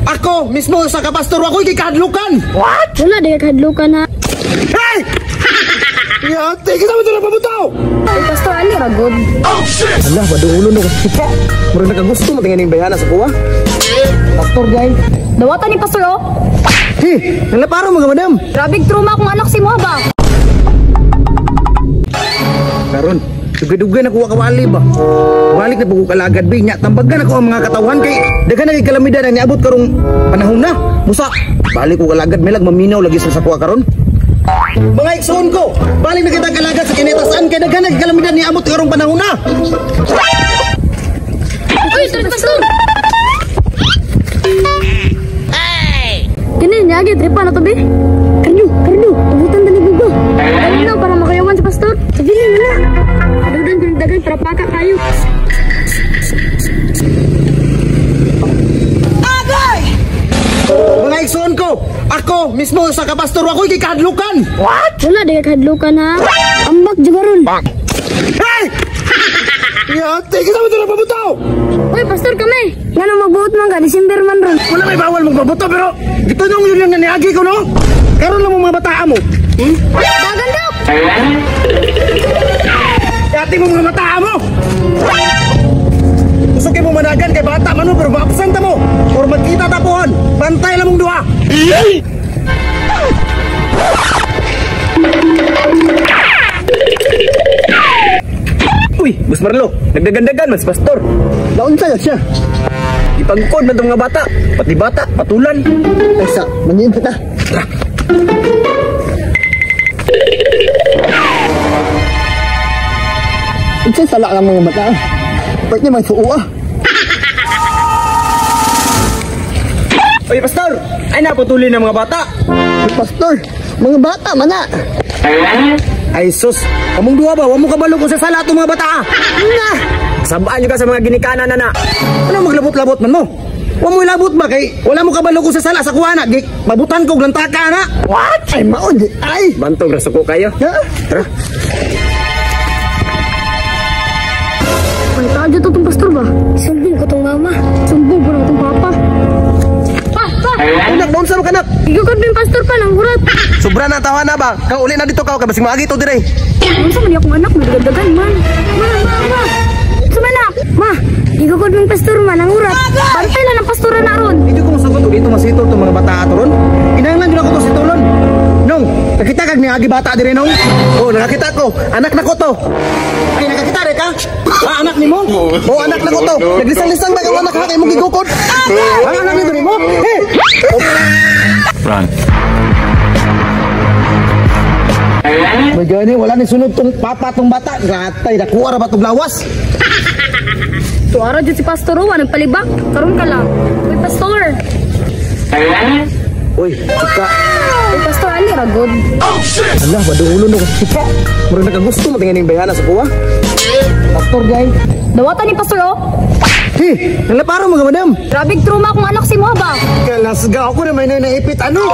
Ako mismo sa kapastor ako ikikadlukan. What? Wala di kadlukan ha. Hey! Yate, kita mo ito na pabutaw! Ay, Pastor Ali, ragod. Oh, shit! Alah, baduulo no kasi pa. Murang nakagusto mo tingin yung bayana sa kuha. Pastor, guys. Dawatan ni Pastor, oh. Hey, nalaparo mga madam. Grabing trauma kung anak si mo ba? Karon, dugay-dugay na kuha kawali ba? Balik na po kalagad ba? Nya, tambagan ako ang mga katawan kay daghan na kalamidad ang niabot karong panahon na. Musa, balik ko kalagad may maminaw lagi sa kuha karon. Mga iksoon ko, balik na kita kalagad sa kinetasan kay daghan na kalamidad niabot karong panahon na. Uy, Pastor! Kini niya agad tripa na to be. Karno, abutan tani bugo. Ano para makayawan si Pastor? Sige na. Dagan para paka kayo. Agay! Mga iksoon ko, ako mismo sa kapastor ako ikikadlukan. What? Wala di kadlukan ha. Ambak juga ron. Hey! Yate, kita mo ito na pabutaw! Uy, Pastor kami. Nga nang magbuot man ka, December man ron. Wala may bawal magbabuto pero ito nung yun yung naniagi ko no? Karoon lang mo mga bataan mo. Dagan daw! Yate mo mga bataan mo! Gusto kayo mo managan kay bata man mo pero maabsenta mo or magkita tapuhan. Bantay lang mong duha. Uy, Mas Marlo, nagdagandagan mas pastor. Laon saya siya. Ipangkod na itong mga bata. Pati bata, patulan. Ay sa, manyin kita. Ito sala lang mga bata. Ba't niya may suo ah. Uy, pastor! Ay naputulin ng mga bata. Uy, pastor! Mga bata, mana! Ay sus, kamong duha ba? Huwag mo kabalo kung sa sala itong mga bata ah! Nga! Sabaan nyo ka sa mga ginikanan na. Ano maglabot-labot man mo? Huwag mo ilabot ba kay wala mo kabalo kung sa sala sa kuha na. Mabutan ko, glantaka na! What? Ay maod! Ay! Bantog, raso ko kayo. Tara. Ay, tayo to itong Pastor ba? Sumbong ko itong mama. Sumbong ko lang itong papa. Anak, bawang sarong kanak! Igukod din Pastor pa ng hurat. Sobra na tawa na ba? Kau uli na dito kau, kabasing maagi ito dire. Ano sa mali akong anak, magdagdagan man. Ma! Sumanak! Ma! Igukod din Pastor man ang hurat. Bantay lang ang Pastor na ron. Hindi ko masagot dito masito itong mga bata ato ron. Kinahanglan din ako to si Tulon. Nong, nakita kag ni agi bata dire nong? Oh, nakakita ko. Anak na ko to. Ay, nakakita rin ka? Ah, anak ni mo? Oh, anak na ko to. Naglisang-lisang na yung anak na kayo mong gigukod. Ang anak nito ni mo? Hey! Run. May gani, wala ni sunod tong papa tong bata. Gatay, nakuha ra ba itong lawas? Tuara dyan si Pastor Rowan, nagpalibak. Karoon ka lang. Uy, Pastor! Uy, chika. Uy, Pastor Ali, ragod. Alah, baduulo no kasi chika. Murang nakagusto mo tingin yung bayana sa kuha. Pastor, guys. Dawatan ni Pastor, oh. Hey, nalaparo mga madam. Grabing trauma kung anak si mo ba? Kalasga ako na may naipit ano?